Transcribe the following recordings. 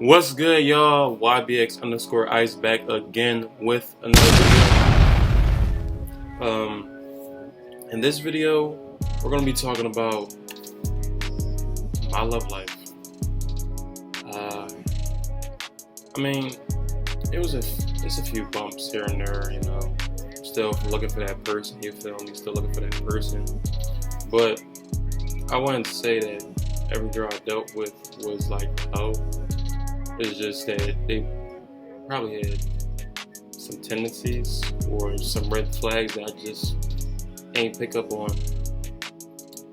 What's good, y'all? YBX_Ice back again with another video. In this video, we're gonna be talking about my love life. I mean, it's a few bumps here and there, you know. Still looking for that person. You feel me? Still looking for that person. But I wouldn't say that every girl I dealt with was like, oh. It's just that they probably had some tendencies or some red flags that I just ain't pick up on.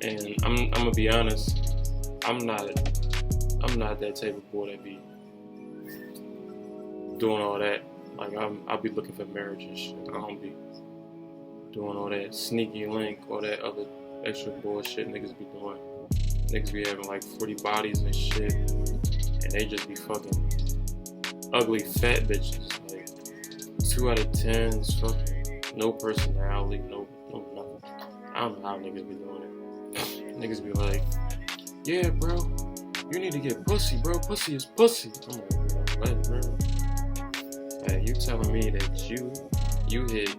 And I'm gonna be honest, I'm not that type of boy that be doing all that. Like I'll be looking for marriage and shit. I don't be doing all that sneaky link, all that other extra bullshit niggas be doing. Niggas be having like 40 bodies and shit. And they just be fucking ugly fat bitches, like 2 out of 10s, fucking no personality, no nothing. I don't know how niggas be doing it. Niggas be like, yeah, bro, you need to get pussy, bro. Pussy is pussy. I'm like, what, bro? Hey, you telling me that you hit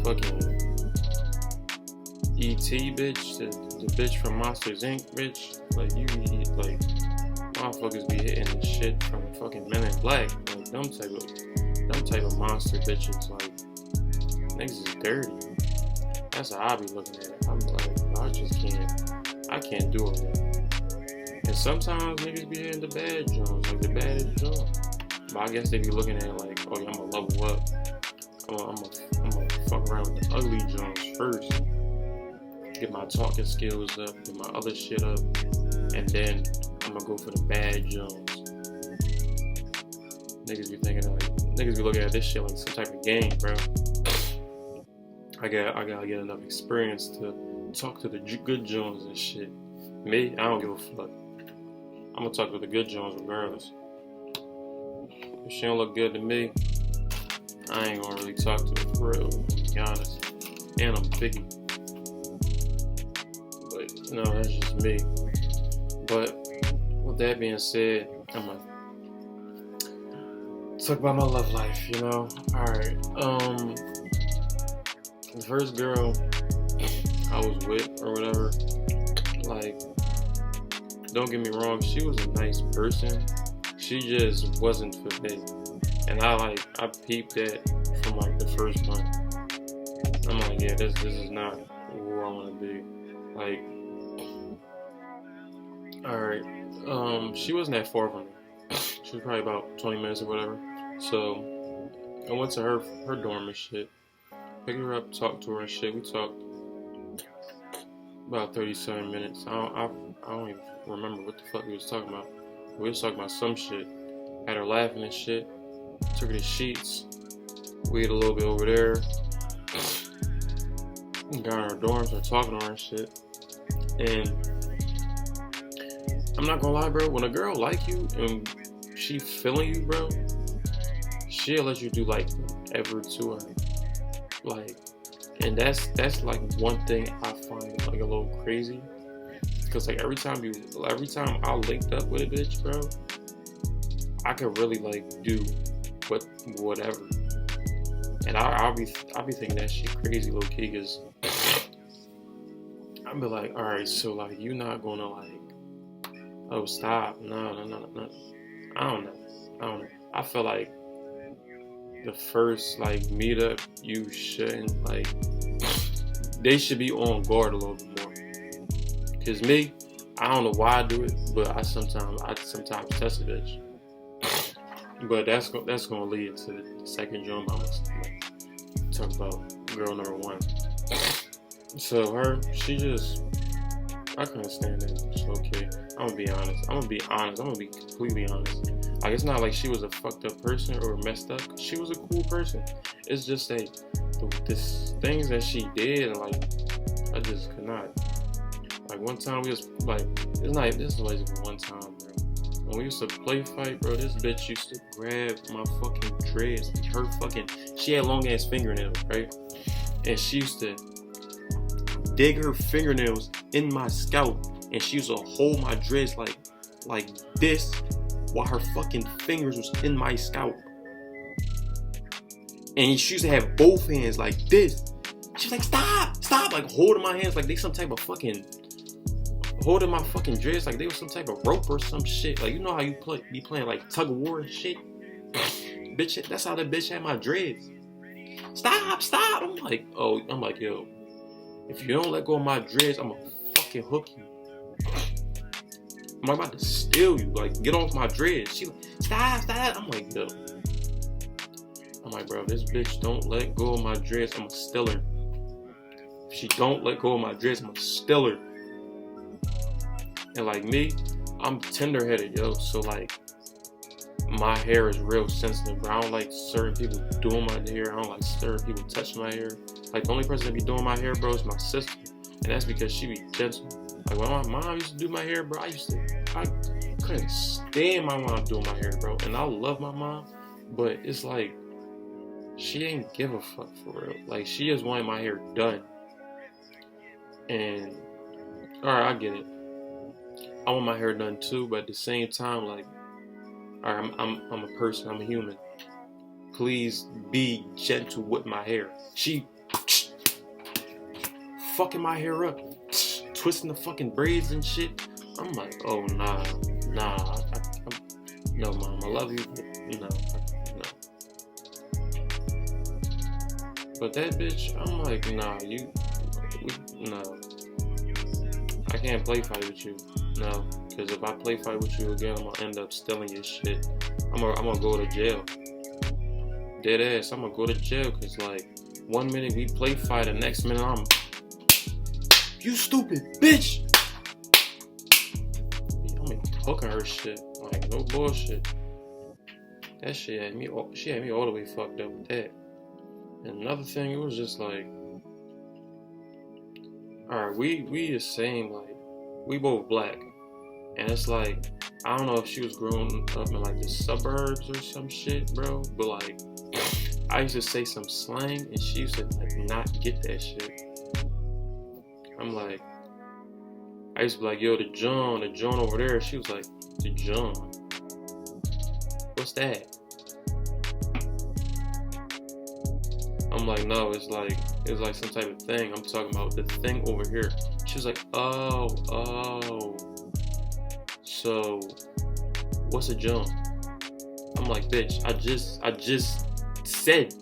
fucking E.T. bitch, the bitch from Monsters Inc. bitch? Like you eat like. Motherfuckers be hitting the shit from fucking Men in Black, like them type of monster bitches. Like niggas is dirty. That's how I be looking at it. I'm like, I can't do all that. And sometimes niggas be hitting the bad joints, like the baddest joint. But I guess they be looking at it like, oh yeah, I'm gonna level up. I'm gonna fuck around with the ugly joints first. Get my talking skills up, get my other shit up, and then I'm gonna go for the bad Jones. Niggas be looking at this shit like some type of game, bro. I gotta get enough experience to talk to the good Jones and shit. Me, I don't give a fuck. I'm gonna talk to the good Jones regardless. If she don't look good to me, I ain't gonna really talk to her for real, to be honest. And I'm picky. But, no, that's just me. But with that being said, I'm gonna talk about my love life, you know? Alright, the first girl I was with or whatever, like, don't get me wrong, she was a nice person. She just wasn't for me. And I peeped that from like the first month. I'm like, yeah, this is not who I wanna be. Like, alright, she wasn't that far from me. She was probably about 20 minutes or whatever. So I went to her dorm and shit. Picked her up, talked to her and shit. We talked about 37 minutes. I don't even remember what the fuck we was talking about. We was talking about some shit. Had her laughing and shit. Took her to Sheets. We ate a little bit over there. Got in her dorm, started talking to her and shit. And I'm not gonna lie, bro. When a girl like you and she feeling you, bro, she'll let you do like whatever to her. Like, and that's like one thing I find like a little crazy. Cause like every time I linked up with a bitch, bro, I could really like do whatever. And I'll be thinking that shit crazy low key, cause I'll be like, alright, so like you not gonna like, oh stop, no. I don't know. I feel like the first like meetup, you shouldn't like, they should be on guard a little bit more. Cause me, I don't know why I do it, but I sometimes test a bitch. But that's gonna lead to the second joint. I'm gonna talk about girl number one. So I couldn't stand that. It's okay. I'm gonna be honest. I'm gonna be completely honest. Like, it's not like she was a fucked up person or messed up. She was a cool person. It's just like the things that she did, like, I just could not. Like, one time we was like, this was like one time, bro. When we used to play fight, bro, this bitch used to grab my fucking dreads. Like she had long ass fingernails, right? And she used to dig her fingernails in my scalp, and she used to hold my dreads like this, while her fucking fingers was in my scalp. And she used to have both hands like this. She was like, stop, like holding my hands like they some type of fucking, holding my fucking dreads like they was some type of rope or some shit. Like, you know how you be playing like tug of war and shit? Bitch, that's how that bitch had my dreads. Stop. I'm like, yo, if you don't let go of my dreads, I'm gonna fucking hook you. I'm about to steal you. Like, get off my dreads. She like, stop. I'm like, yo. I'm like, bro, this bitch don't let go of my dreads, I'm gonna steal her. If she don't let go of my dreads, I'm gonna steal her. And like me, I'm tender-headed, yo. So like, my hair is real sensitive, bro. I don't like certain people doing my hair. I don't like certain people touching my hair. Like, the only person that be doing my hair, bro, is my sister. And that's because she be gentle. Like, when my mom used to do my hair, bro, I couldn't stand my mom doing my hair, bro. And I love my mom, but it's like, she ain't give a fuck for real. Like, she just wanted my hair done. And, alright, I get it. I want my hair done too, but at the same time, like, alright, I'm a person, I'm a human. Please be gentle with my hair. She fucking my hair up, twisting the fucking braids and shit. I'm like, oh nah. No, mom, I love you, but no. But that bitch, I'm like, nah, no. I can't play fight with you, no. Because if I play fight with you again, I'm gonna end up stealing your shit. I'm gonna go to jail. Dead ass, I'm gonna go to jail. Because like, 1 minute we play fight, the next minute I'm, you stupid bitch. I'm hooking her shit, like no bullshit. That shit had me, she had me all the way fucked up with that. And another thing, it was just like, alright, we the same, like, we both black. And it's like, I don't know if she was growing up in like the suburbs or some shit, bro. But like, I used to say some slang and she used to like not get that shit. I'm like, I used to be like, yo, the John over there. She was like, the John? What's that? I'm like, no, it's like some type of thing. I'm talking about the thing over here. She was like, oh. So, what's a jump? I'm like, bitch, I just said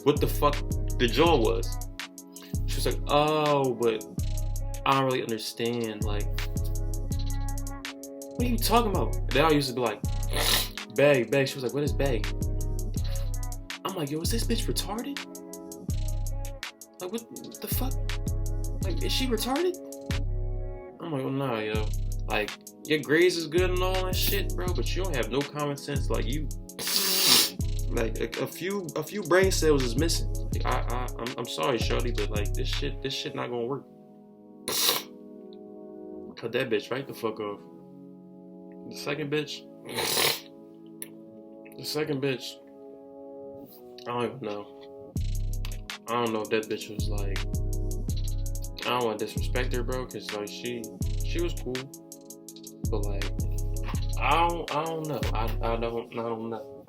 what the fuck the jaw was. She was like, oh, but I don't really understand. Like, what are you talking about? And then I used to be like, bag. She was like, what is bag? I'm like, yo, is this bitch retarded? Like, what the fuck? Like, is she retarded? I'm like, well, nah, yo. Like, your grades is good and all that shit, bro, but you don't have no common sense. Like, you, like, a few brain cells is missing. Like, I'm sorry, shorty, but like, this shit not gonna work. Cut that bitch right the fuck off. The second bitch, I don't even know. I don't know if that bitch was like, I don't want to disrespect her, bro, cause like she was cool, but like I don't know. I don't know.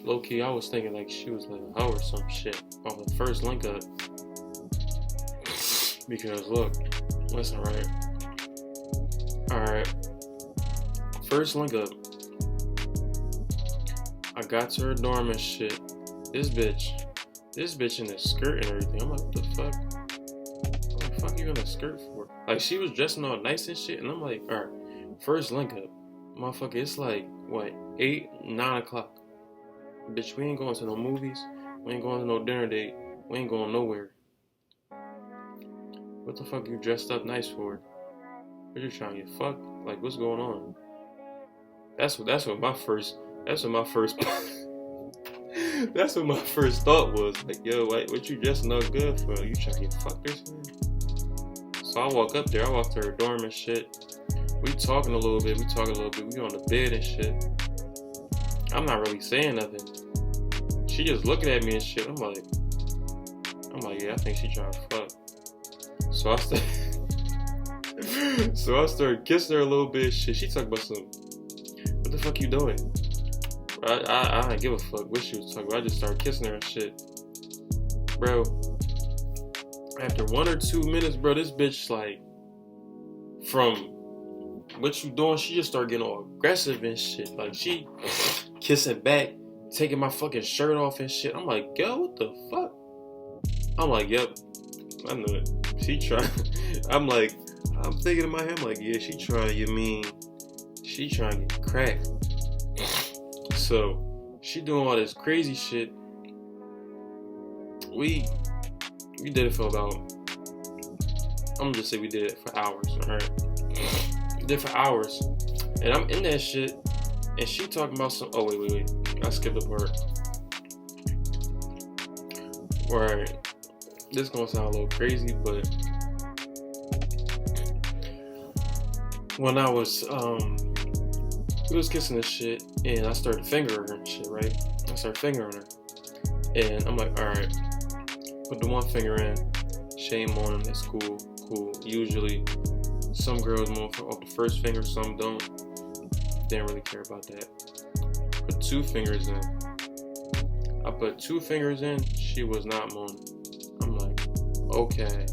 Low key, I was thinking like she was like a hoe or some shit on the first link up. Because look, listen, right? Alright. First link up. I got to her dorm and shit. This bitch in a skirt and everything. I'm like, what the fuck? What the fuck you in a skirt for? Like, she was dressing all nice and shit, and I'm like, alright, first link up. Motherfucker, it's like, what, 8, 9 o'clock. Bitch, we ain't going to no movies. We ain't going to no dinner date. We ain't going nowhere. What the fuck you dressed up nice for? What you trying to get fucked? Like, what's going on? That's what my first thought was. Like, yo, what you dressing up good for? You trying to get fucked or something? So I walk up there. I walk to her dorm and shit. We talking a little bit. We on the bed and shit. I'm not really saying nothing. She just looking at me and shit. I'm like, yeah, I think she trying to fuck. So I started kissing her a little bit. Shit, she talking about some. What the fuck you doing? I didn't give a fuck what she was talking about. I just started kissing her and shit. Bro, after 1 or 2 minutes, bro, this bitch, like, from what you doing, she just started getting all aggressive and shit. Like, she kissing back, taking my fucking shirt off and shit. I'm like, yo, what the fuck? I'm like, yep, I know it. She trying. I'm thinking in my head, I'm like, yeah, she trying, she trying to get cracked. So, she doing all this crazy shit. We did it for about, I'm gonna just say we did it for hours, alright? We did it for hours. And I'm in that shit, and she talking about some, oh, wait. I skipped the part. Alright. This gonna sound a little crazy, but when I was, we was kissing this shit, and I started fingering her and shit, right? I started fingering her. And I'm like, alright, put the one finger in, shame on him, that's cool. Usually, some girls move off the first finger, some don't. Didn't really care about that. Put 2 fingers in. I put 2 fingers in, she was not moaning. I'm like, okay.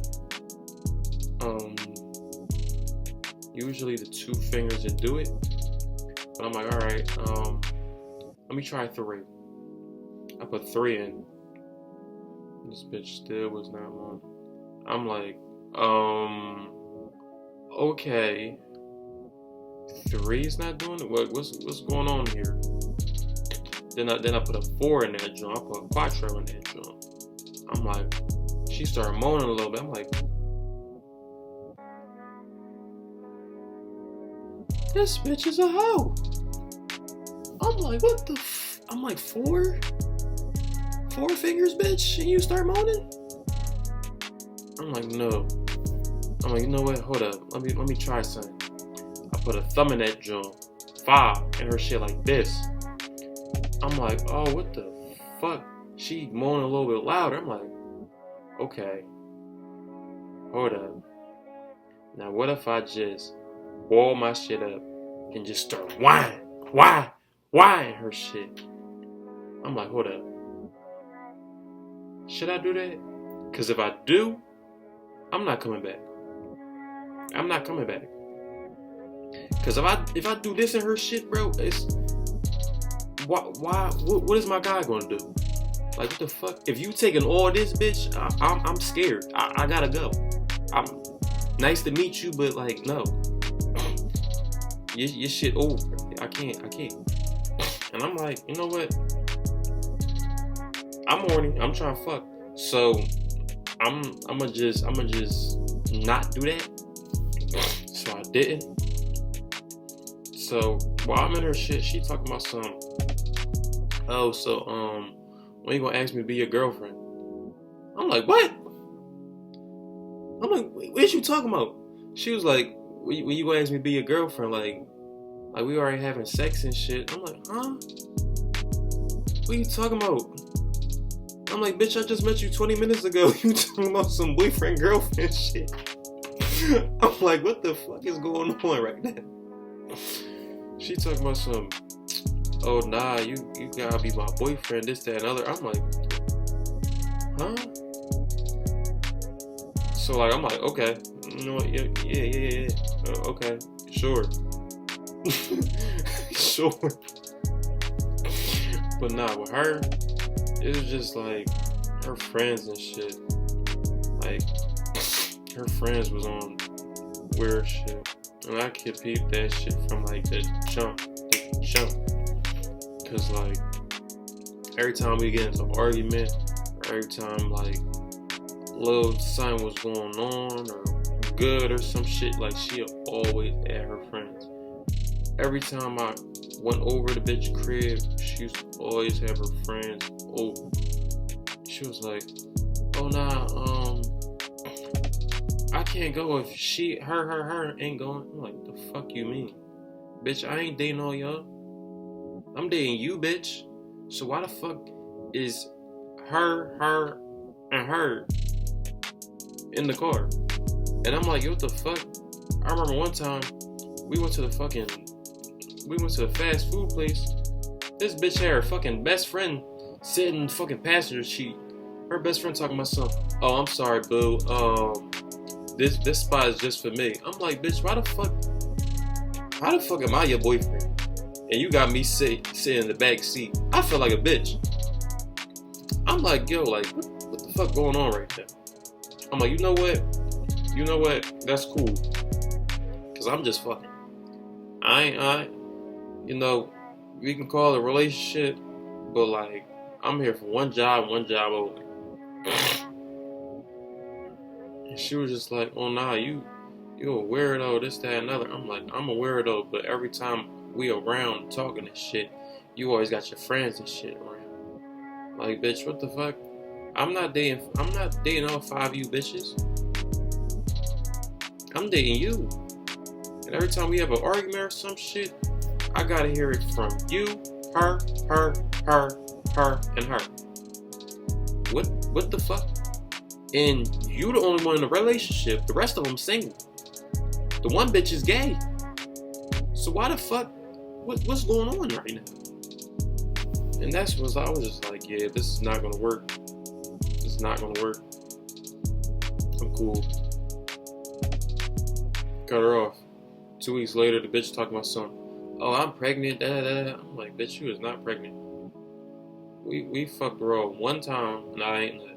Usually the 2 fingers that do it. But I'm like, alright, let me try 3. I put 3 in. This bitch still was not moaning. I'm like, okay. 3 is not doing it? What's going on here? Then I put a 4 in that joint. I put a quattro in that joint. I'm like, she started moaning a little bit. I'm like, this bitch is a hoe. I'm like, what the I'm like, 4 fingers, bitch, and you start moaning? I'm like, no. I'm like, you know what? Hold up. Let me try something. I put a thumb in that joint. 5 and her shit like this. I'm like, oh, what the fuck? She moaning a little bit louder. I'm like, okay. Hold up. Now what if I just wall my shit up and just start whining her shit? I'm like, hold up. Should I do that? Because if I do, I'm not coming back. I'm not coming back. Because if I do this in her shit, bro, it's what is my guy gonna do? Like, what the fuck? If you taking all this, bitch, I'm scared. I gotta go. I'm nice to meet you, but like, no. Your shit over. I can't. And I'm like, you know what? I'm horny. I'm trying to fuck. So I'ma just not do that. So I didn't. So while I'm in her shit, she talking about some, oh, so when you gonna ask me to be your girlfriend? I'm like, what? I'm like, what is you talking about? She was like, when you gonna ask me to be your girlfriend? Like we already having sex and shit. I'm like, huh? What are you talking about? I'm like, bitch, I just met you 20 minutes ago. You talking about some boyfriend, girlfriend shit. I'm like, what the fuck is going on right now? She talking about some, oh nah, you gotta be my boyfriend, this, that, and other. I'm like, huh? So like, I'm like, okay, you know what? Yeah. Okay, sure. Sure. But nah, with her, it was just like her friends and shit. Like, her friends was on weird shit. And I could peep that shit from like the jump. Cause like, every time we get into an argument, or every time like little something was going on or good or some shit, like she always at her friends. Every time I went over the bitch crib, she used to always have her friends over. She was like, oh nah, I can't go if her ain't going. I'm like, the fuck you mean? Bitch, I ain't dating all y'all. I'm dating you, bitch. So why the fuck is her, and her in the car? And I'm like, yo, what the fuck? I remember one time, we went to the fucking we went to a fast food place. This bitch had her fucking best friend sitting in the fucking passenger seat. Her best friend talking about something. Oh, I'm sorry, boo. This spot is just for me. I'm like, bitch, how the fuck am I your boyfriend? And you got me sitting in the back seat. I feel like a bitch. I'm like, yo, like, what the fuck going on right now? I'm like, you know what? That's cool. Cause I'm just fucking. We can call it a relationship, but like, I'm here for one job only. And she was just like, oh nah, you a weirdo, this, that, another. I'm like, I'm a weirdo, but every time we around talking and shit, you always got your friends and shit around. Like, bitch, what the fuck? I'm not dating all 5 of you bitches. I'm dating you. And every time we have an argument or some shit, I gotta hear it from you, her, and her. What the fuck? And you the only one in a relationship. The rest of them single. The one bitch is gay. So why the fuck? What's going on right now? And I was just like, yeah, this is not gonna work. This is not gonna work. I'm cool. Cut her off. 2 weeks later, the bitch talking about something. Oh, I'm pregnant. I'm like, bitch, you is not pregnant. We fucked her off one time, and I ain't nut.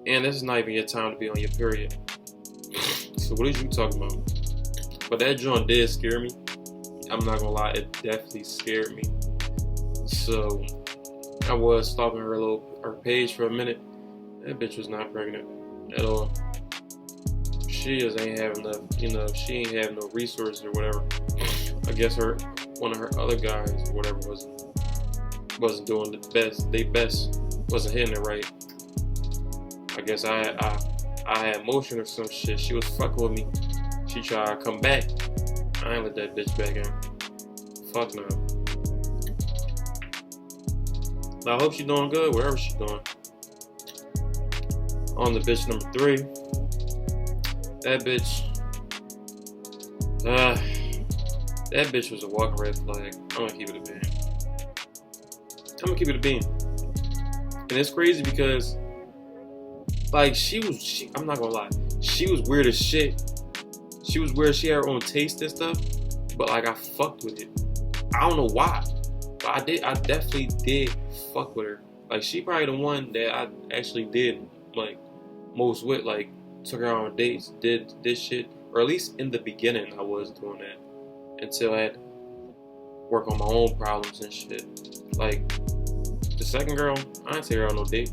And this is not even your time to be on your period. So what is you talking about? But that joint did scare me. I'm not gonna lie, it definitely scared me. So I was stalking her page for a minute. That bitch was not pregnant at all. She just ain't having enough, she ain't having no resources or whatever. I guess one of her other guys or whatever wasn't doing the best. They best wasn't hitting it right. I guess I had motion or some shit. She was fucking with me. She tried to come back. I ain't let that bitch back in. Fuck no. I hope she's doing good wherever she's doing. On the bitch number 3. That bitch was a walking red flag. I'm gonna keep it a bean. And it's crazy because, like, I'm not gonna lie, she was weird as shit. She was weird. She had her own taste and stuff, but like, I fucked with it. I don't know why, but I definitely did fuck with her. Like, she probably the one that I actually did like most with, like, took her on dates, did this shit, or at least in the beginning I was doing that until I had to work on my own problems and shit. Like, the second girl, I didn't take her on no date.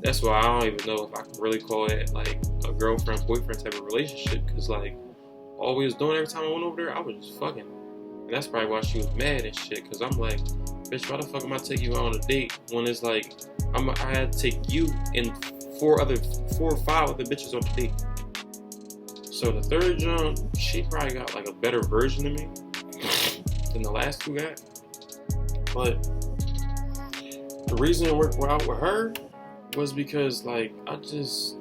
That's why I don't even know if I can really call it like a girlfriend, boyfriend type of relationship, because like all we was doing every time I went over there, I was just fucking. And that's probably why she was mad and shit, because I'm like, bitch, why the fuck am I taking you out on a date when it's like I had to take you and 4 or 5 other bitches on the date. So the third jump, she probably got like a better version of me than the last 2 got. But the reason it worked out with her was because like I just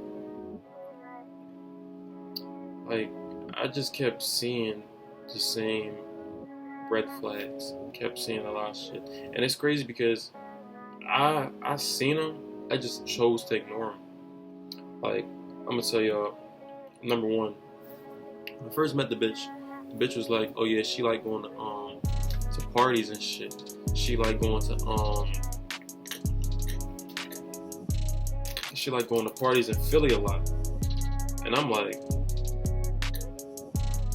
kept seeing the same red flags. Kept seeing a lot of shit. And it's crazy because I seen them, I just chose to ignore them. Like, I'm gonna tell y'all, number 1, when I first met the bitch was like, oh yeah, she like going to parties and shit. She like going to parties in Philly a lot. And I'm like,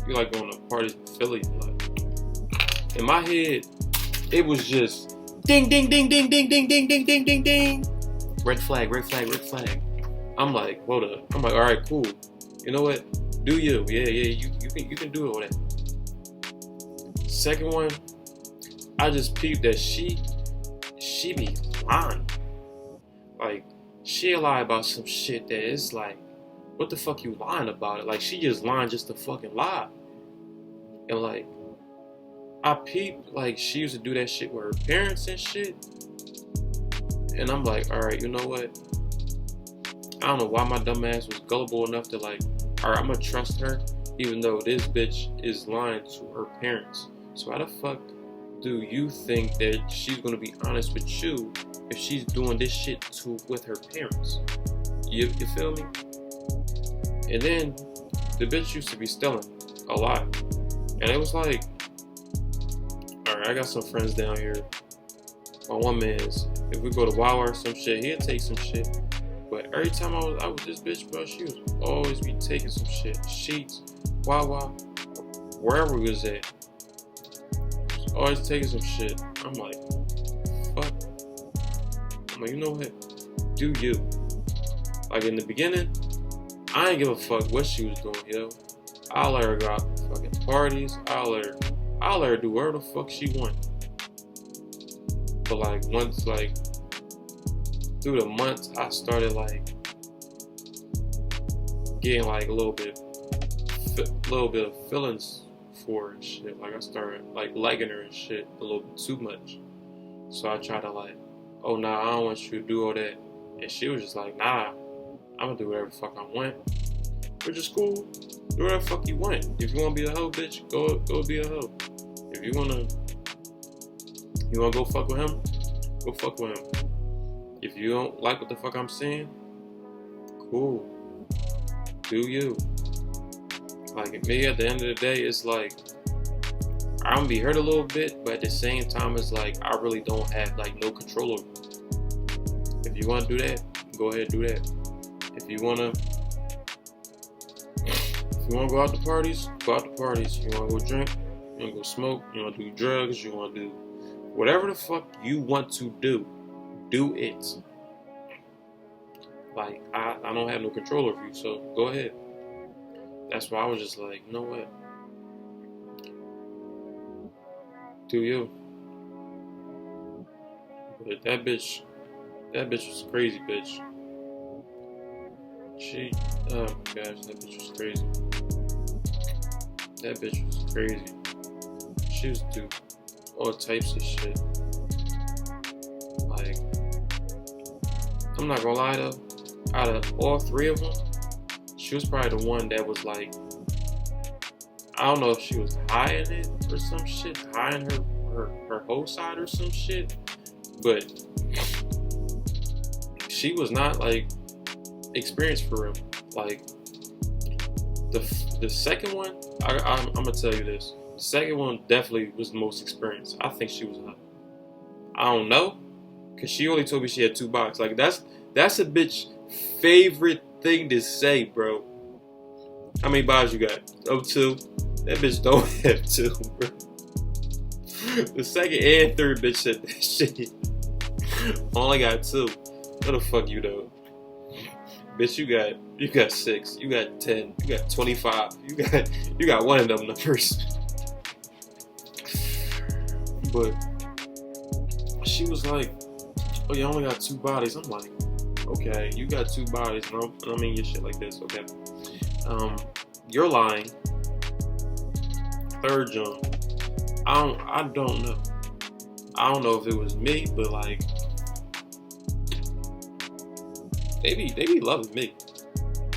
you like going to parties in Philly a lot? In my head, it was just ding ding ding ding ding ding ding ding ding ding ding. Red flag. I'm like, hold up. I'm like, all right, cool. You know what? Do you? Yeah, you can do all that. Second one, I just peeped that she be lying. Like, she'll lie about some shit that is like, what the fuck you lying about it? Like, she just lying just to fucking lie. And like, I peeped, like, she used to do that shit with her parents and shit. And I'm like, all right, you know what? I don't know why my dumb ass was gullible enough to like, all right, I'm gonna trust her, even though this bitch is lying to her parents. So how the fuck do you think that she's gonna be honest with you if she's doing this shit with her parents? You feel me? And then the bitch used to be stealing a lot, and it was like, all right, I got some friends down here. My one man's, if we go to Wawa or some shit, he'll take some shit. But every time I was with this bitch, bro, she was always be taking some shit. Sheets, Wawa, wherever we was at. She was always taking some shit. I'm like, fuck. I'm like, you know what? Do you. Like in the beginning, I ain't give a fuck what she was doing, yo. I'll let her go out to fucking parties. I'll let her do whatever the fuck she want. But like once, like through the months, I started like getting like a little bit of feelings for her and shit. Like I started like liking her and shit a little bit too much. So I tried to like, oh nah, I don't want you to do all that. And she was just like, nah, I'm gonna do whatever the fuck I want. Which is cool. Do whatever the fuck you want. If you wanna be a hoe, bitch, go be a hoe. If you wanna go fuck with him, go fuck with him. If you don't like what the fuck I'm saying, cool. Do you. Like me at the end of the day, it's like I'm gonna be hurt a little bit, but at the same time it's like I really don't have like no control over it. If you wanna do that, go ahead and do that. If you wanna go out to parties, go out to parties. You wanna go drink, you wanna go smoke, you wanna do drugs, you wanna do whatever the fuck you want to do it. Like, I don't have no control over you, so go ahead. That's why I was just like, you know what? Do you. But that bitch was crazy, bitch. Oh my gosh, that bitch was crazy. That bitch was crazy. She was doing all types of shit. Like, I'm not gonna lie though, out of all three of them, she was probably the one that was like, I don't know if she was high in it or some shit, high in her whole side or some shit, but she was not like experienced for real. Like the second one, I'm gonna tell you this. The second one definitely was the most experienced. I think she was high. I don't know, cause she only told me she had 2 bodies. Like that's a bitch favorite thing to say, bro. How many bodies you got? Oh, 2. That bitch don't have 2, bro. The second and third bitch said that shit. Only got 2. What the fuck you know? Bitch, you got 6, you got 10, you got 25, you got one of them numbers. But she was like, oh, you only got 2 bodies. I'm like, okay, you got 2 bodies, and I mean your shit like this, okay? You're lying. Third jump. I don't know. I don't know if it was me, but like they be loving me.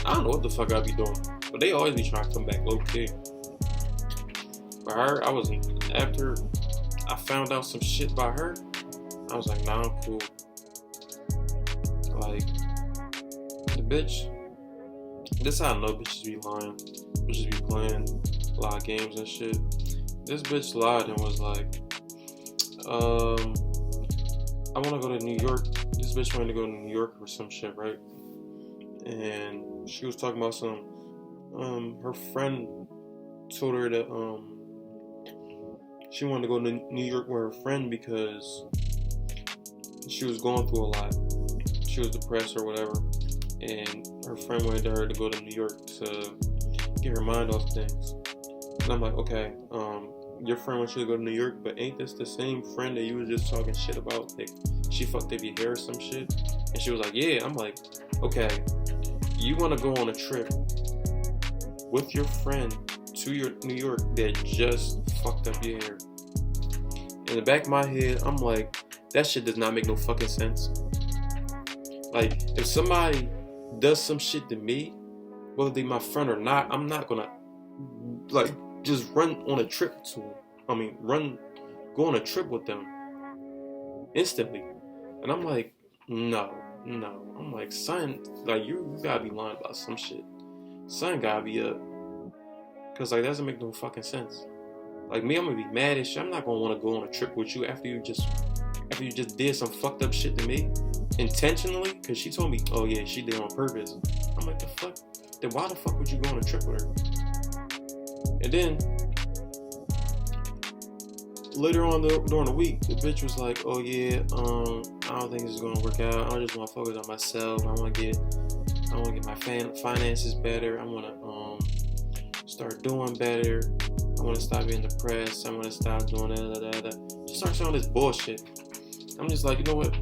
I don't know what the fuck I be doing, but they always be trying to come back low key. By her, after I found out some shit by her, I was like, nah, I'm cool. Like, the bitch, this how I know bitches be lying. Bitches be playing a lot of games and shit. This bitch lied and was like, I want to go to New York. This bitch wanted to go to New York or some shit, right? And she was talking about some, her friend told her that, she wanted to go to New York with her friend because she was going through a lot. She was depressed or whatever, and her friend wanted her to go to New York to get her mind off things. And I'm like, okay, your friend wants you to go to New York, but ain't this the same friend that you was just talking shit about? Like, she fucked up your hair or some shit? And she was like, yeah. I'm like, okay, you want to go on a trip with your friend to New York that just fucked up your hair? In the back of my head, I'm like, that shit does not make no fucking sense. Like, if somebody does some shit to me, whether they my friend or not, I'm not gonna like just run on a trip to them. go on a trip with them instantly. And I'm like, no. I'm like, son, like you gotta be lying about some shit. Son gotta be up. Cause like that doesn't make no fucking sense. Like me, I'm gonna be mad as shit. I'm not gonna wanna go on a trip with you after you just did some fucked up shit to me. Intentionally. Cause she told me, oh yeah, she did on purpose. I'm like, the fuck? Then why the fuck would you go on a trip with her? And then later on during the week, the bitch was like, oh yeah, I don't think this is gonna work out. I just wanna focus on myself. I wanna get my finances better. I wanna start doing better. I wanna stop being depressed. I wanna stop doing that. Just start showing this bullshit. I'm just like, you know what?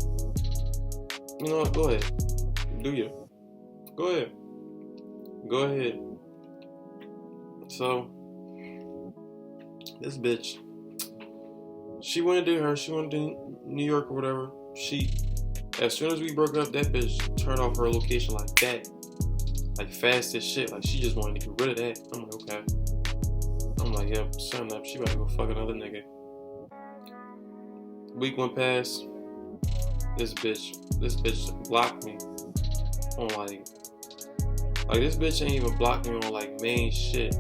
Go ahead. Do you? Go ahead. So this bitch, she went to New York or whatever. As soon as we broke up, that bitch turned off her location like that. Like fast as shit. Like she just wanted to get rid of that. I'm like, okay. I'm like, yep, sign up. She about to go fuck another nigga. Week went past. This bitch blocked me on like this bitch ain't even blocked me on like main shit.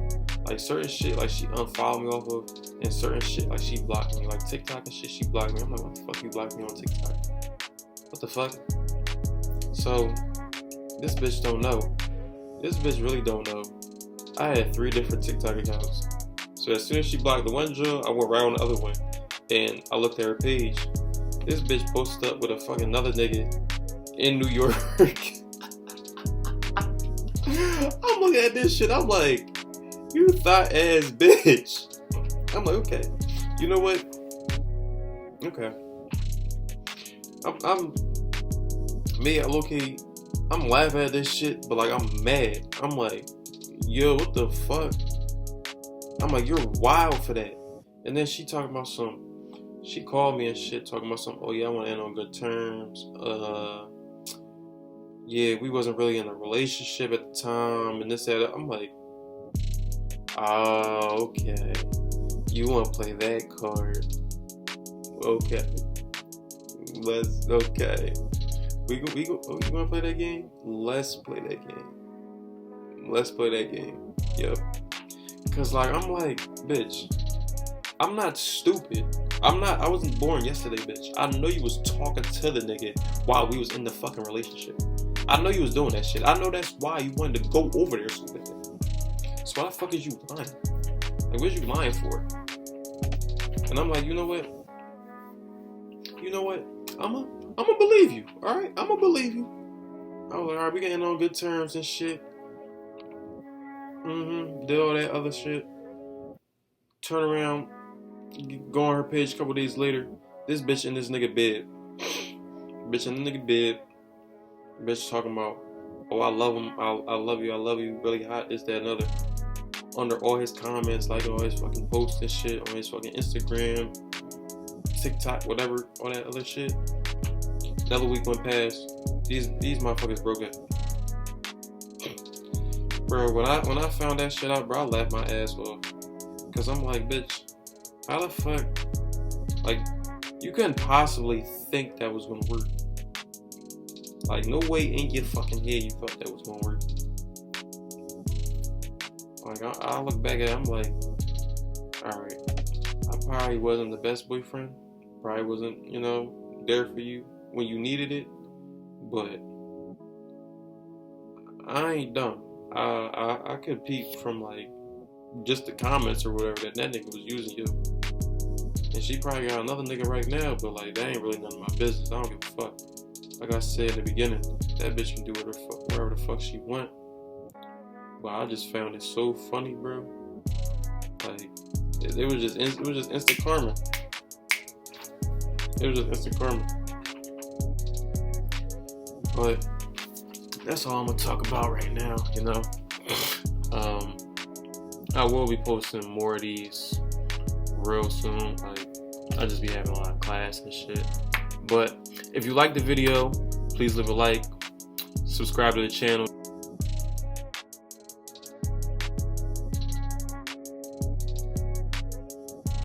Like certain shit, like she unfollowed me off of, and certain shit, like she blocked me. Like TikTok and shit, she blocked me. I'm like, what the fuck you blocked me on TikTok? What the fuck? So, this bitch don't know. This bitch really don't know. I had 3 different TikTok accounts. So as soon as she blocked the one girl, I went right on the other one. And I looked at her page. This bitch posted up with a fucking another nigga in New York. I'm looking at this shit, I'm like, you thought ass bitch. I'm like, okay. You know what? Okay. I'm laughing at this shit, but like I'm mad. I'm like, yo, what the fuck? I'm like, you're wild for that. And then she talking about she called me and shit talking about oh yeah, I want to end on good terms. Yeah, we wasn't really in a relationship at the time and this, that. I'm like, oh, okay. You want to play that card. Okay. Okay. You want to play that game? Let's play that game. Yep. Cause like, I'm like, bitch, I'm not stupid. I wasn't born yesterday, bitch. I know you was talking to the nigga while we was in the fucking relationship. I know you was doing that shit. I know that's why you wanted to go over there so bad. So why the fuck is you lying? Like, what are you lying for? And I'm like, you know what? I'ma believe you, alright? I'ma believe you. I was like, alright, we getting on good terms and shit. Did all that other shit. Turn around, go on her page a couple days later. This bitch in this nigga bed. Bitch talking about, oh, I love him, I love you, really hot, this, that, and other. Under all his comments, like all his fucking posts and shit, on his fucking Instagram, TikTok, whatever, all that other shit. Another week went past. These motherfuckers broke up. Bro, when I found that shit out, bro, I laughed my ass off. Cause I'm like, bitch, how the fuck? Like, you couldn't possibly think that was gonna work. Like, no way in your fucking head you thought that was gonna work. Like, I look back at it, I'm like, alright, I probably wasn't the best boyfriend. Probably wasn't, there for you when you needed it. But I ain't dumb. I could peep from, like, just the comments or whatever that nigga was using you. And she probably got another nigga right now, but, like, that ain't really none of my business. I don't give a fuck. Like I said in the beginning, that bitch can do whatever the fuck she want. But I just found it so funny, bro. Like, it was just instant karma. It was just instant karma. But that's all I'm gonna talk about right now, I will be posting more of these real soon. Like, I just be having a lot of class and shit. But if you like the video, please leave a like, subscribe to the channel.